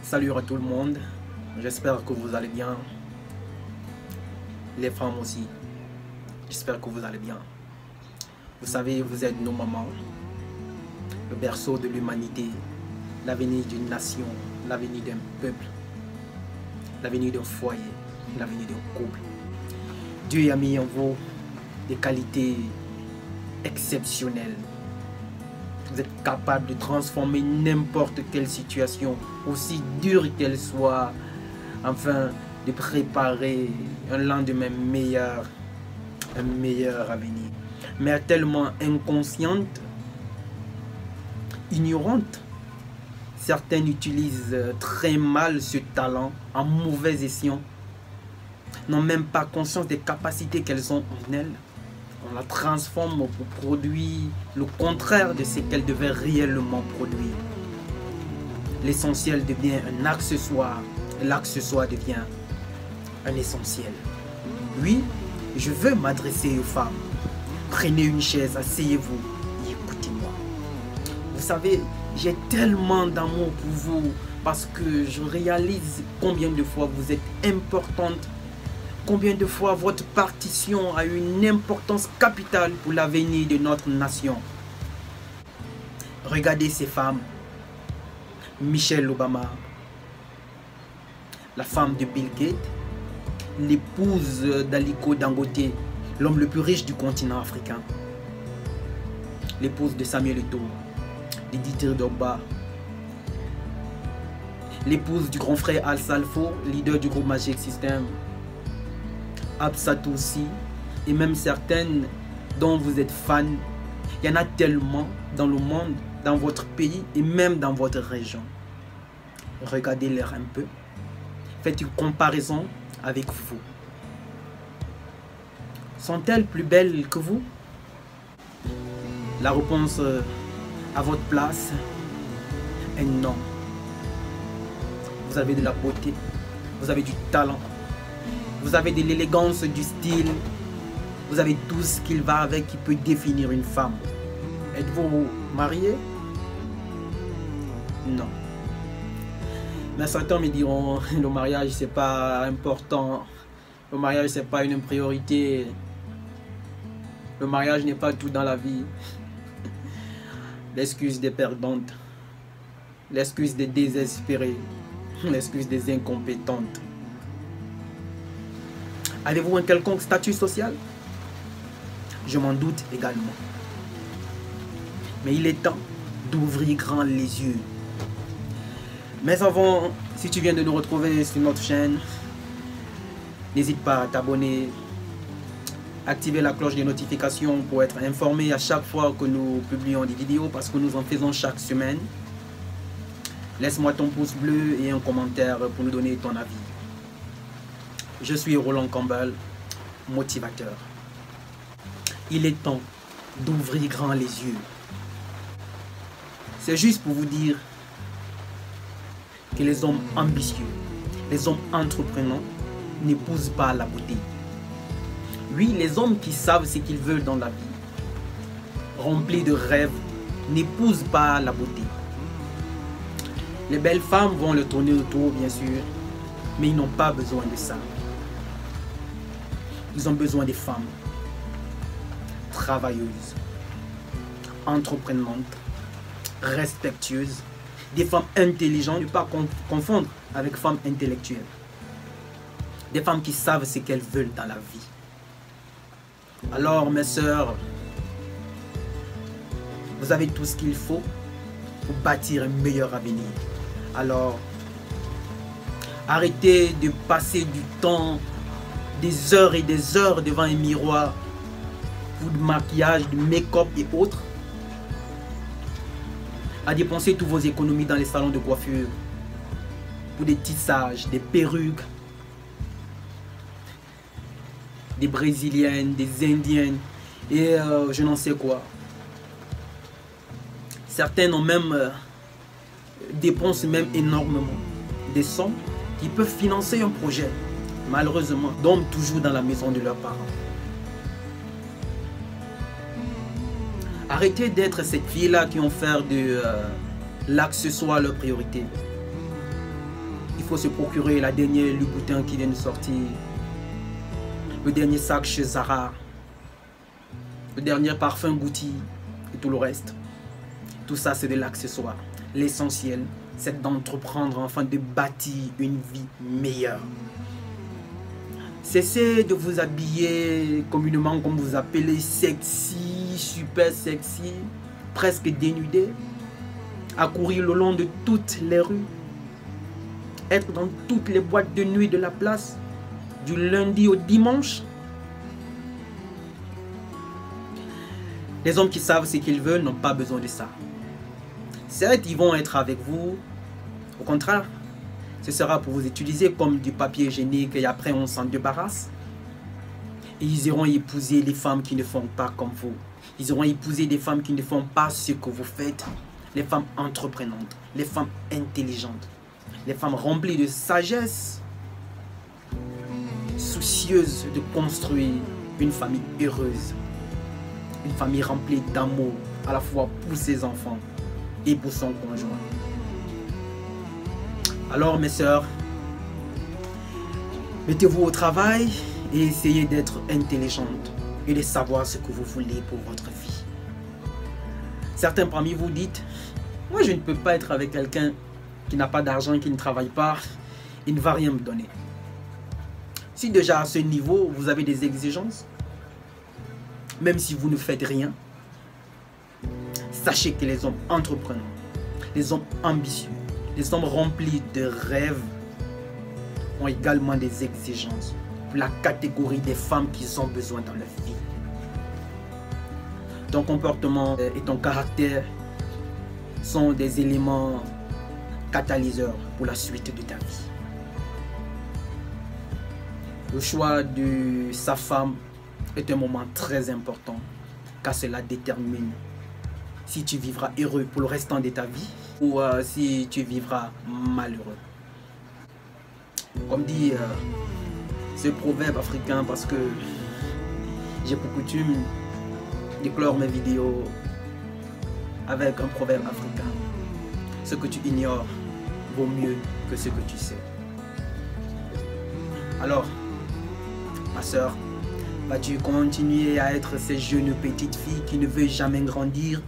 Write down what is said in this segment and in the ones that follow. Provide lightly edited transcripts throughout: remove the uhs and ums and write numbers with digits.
Salut à tout le monde, j'espère que vous allez bien, les femmes aussi, j'espère que vous allez bien. Vous savez, vous êtes nos mamans, le berceau de l'humanité, l'avenir d'une nation, l'avenir d'un peuple, l'avenir d'un foyer, l'avenir d'un couple. Dieu a mis en vous des qualités exceptionnelles. Vous êtes capable de transformer n'importe quelle situation, aussi dure qu'elle soit, afin de préparer un lendemain meilleur, un meilleur avenir. Mais tellement inconsciente, ignorante, certaines utilisent très mal ce talent en mauvais escient, n'ont même pas conscience des capacités qu'elles ont en elles. On la transforme pour produire le contraire de ce qu'elle devait réellement produire. L'essentiel devient un accessoire et l'accessoire devient un essentiel. Oui, je veux m'adresser aux femmes. Prenez une chaise, asseyez-vous et écoutez-moi. Vous savez, j'ai tellement d'amour pour vous parce que je réalise combien de fois vous êtes importante. Combien de fois votre partition a une importance capitale pour l'avenir de notre nation. Regardez ces femmes. Michelle Obama, la femme de Bill Gates, l'épouse d'Aliko Dangote, l'homme le plus riche du continent africain, l'épouse de Samuel Eto'o, d'Edith Drogba, l'épouse du grand frère Al Salfo, leader du groupe Magic System, Absatoussi, et même certaines dont vous êtes fan. Il y en a tellement dans le monde, dans votre pays et même dans votre région. Regardez-les un peu. Faites une comparaison avec vous. Sont-elles plus belles que vous? La réponse à votre place est non. Vous avez de la beauté, vous avez du talent. Vous avez de l'élégance, du style. Vous avez tout ce qu'il va avec qui peut définir une femme. Êtes-vous marié? Non. Mais certains me diront, le mariage c'est pas important. Le mariage c'est pas une priorité. Le mariage n'est pas tout dans la vie. L'excuse des perdantes. L'excuse des désespérées. L'excuse des incompétentes. Avez-vous un quelconque statut social? Je m'en doute également. Mais il est temps d'ouvrir grand les yeux. Mais avant, si tu viens de nous retrouver sur notre chaîne, n'hésite pas à t'abonner, activer la cloche des notifications pour être informé à chaque fois que nous publions des vidéos, parce que nous en faisons chaque semaine. Laisse-moi ton pouce bleu et un commentaire pour nous donner ton avis. Je suis Roland Campbell, motivateur. Il est temps d'ouvrir grand les yeux. C'est juste pour vous dire que les hommes ambitieux, les hommes entreprenants n'épousent pas la beauté. Oui, les hommes qui savent ce qu'ils veulent dans la vie, remplis de rêves, n'épousent pas la beauté. Les belles femmes vont le tourner autour, bien sûr, mais ils n'ont pas besoin de ça. Ils ont besoin des femmes travailleuses, entreprenantes, respectueuses, des femmes intelligentes, ne pas confondre avec femmes intellectuelles. Des femmes qui savent ce qu'elles veulent dans la vie. Alors mes sœurs, vous avez tout ce qu'il faut pour bâtir un meilleur avenir. Alors, arrêtez de passer du temps, des heures et des heures devant un miroir pour du maquillage, du make-up et autres, à dépenser toutes vos économies dans les salons de coiffure pour des tissages, des perruques, des brésiliennes, des indiennes et je n'en sais quoi. Certaines ont même dépensent même énormément des sommes qui peuvent financer un projet. Malheureusement, dorment toujours dans la maison de leurs parents. Arrêtez d'être cette fille-là qui ont fait de l'accessoire leur priorité. Il faut se procurer la dernière Louboutin qui vient de sortir, le dernier sac chez Zara, le dernier parfum Gucci et tout le reste. Tout ça, c'est de l'accessoire. L'essentiel, c'est d'entreprendre afin de bâtir une vie meilleure. Cessez de vous habiller communément, comme vous appelez, sexy, super sexy, presque dénudé, à courir le long de toutes les rues, être dans toutes les boîtes de nuit de la place, du lundi au dimanche. Les hommes qui savent ce qu'ils veulent n'ont pas besoin de ça. Certes, ils vont être avec vous. Au contraire, ce sera pour vous utiliser comme du papier hygiénique et après on s'en débarrasse. Et ils iront épouser les femmes qui ne font pas comme vous. Ils iront épouser des femmes qui ne font pas ce que vous faites. Les femmes entreprenantes, les femmes intelligentes, les femmes remplies de sagesse, soucieuses de construire une famille heureuse. Une famille remplie d'amour, à la fois pour ses enfants et pour son conjoint. Alors mes sœurs, mettez-vous au travail et essayez d'être intelligente et de savoir ce que vous voulez pour votre vie. Certains parmi vous dites, moi je ne peux pas être avec quelqu'un qui n'a pas d'argent, qui ne travaille pas, il ne va rien me donner. Si déjà à ce niveau vous avez des exigences, même si vous ne faites rien, sachez que les hommes entrepreneurs, les hommes ambitieux, les hommes remplis de rêves ont également des exigences pour la catégorie des femmes qu'ils ont besoin dans leur vie. Ton comportement et ton caractère sont des éléments catalyseurs pour la suite de ta vie. Le choix de sa femme est un moment très important car cela détermine si tu vivras heureux pour le restant de ta vie ou si tu vivras malheureux. Comme dit ce proverbe africain, parce que j'ai pour coutume de clore mes vidéos avec un proverbe africain. Ce que tu ignores vaut mieux que ce que tu sais. Alors, ma soeur, vas-tu continuer à être ces jeunes petites filles qui ne veulent jamais grandir,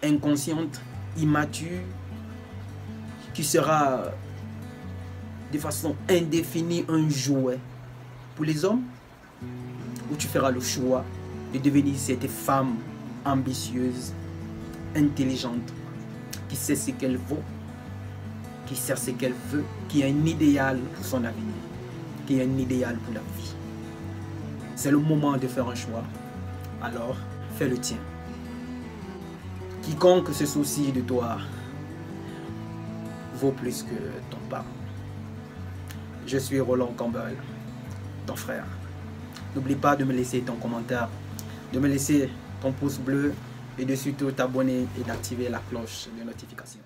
inconscientes, immatures, qui sera de façon indéfinie un jouet pour les hommes, ou tu feras le choix de devenir cette femme ambitieuse, intelligente, qui sait ce qu'elle vaut, qui sait ce qu'elle veut, qui a un idéal pour son avenir, qui a un idéal pour la vie. C'est le moment de faire un choix, alors fais le tien. Quiconque se soucie de toi vaut plus que ton parent. Je suis Roland Campbell, ton frère. N'oublie pas de me laisser ton commentaire, de me laisser ton pouce bleu et de surtout t'abonner et d'activer la cloche de notification.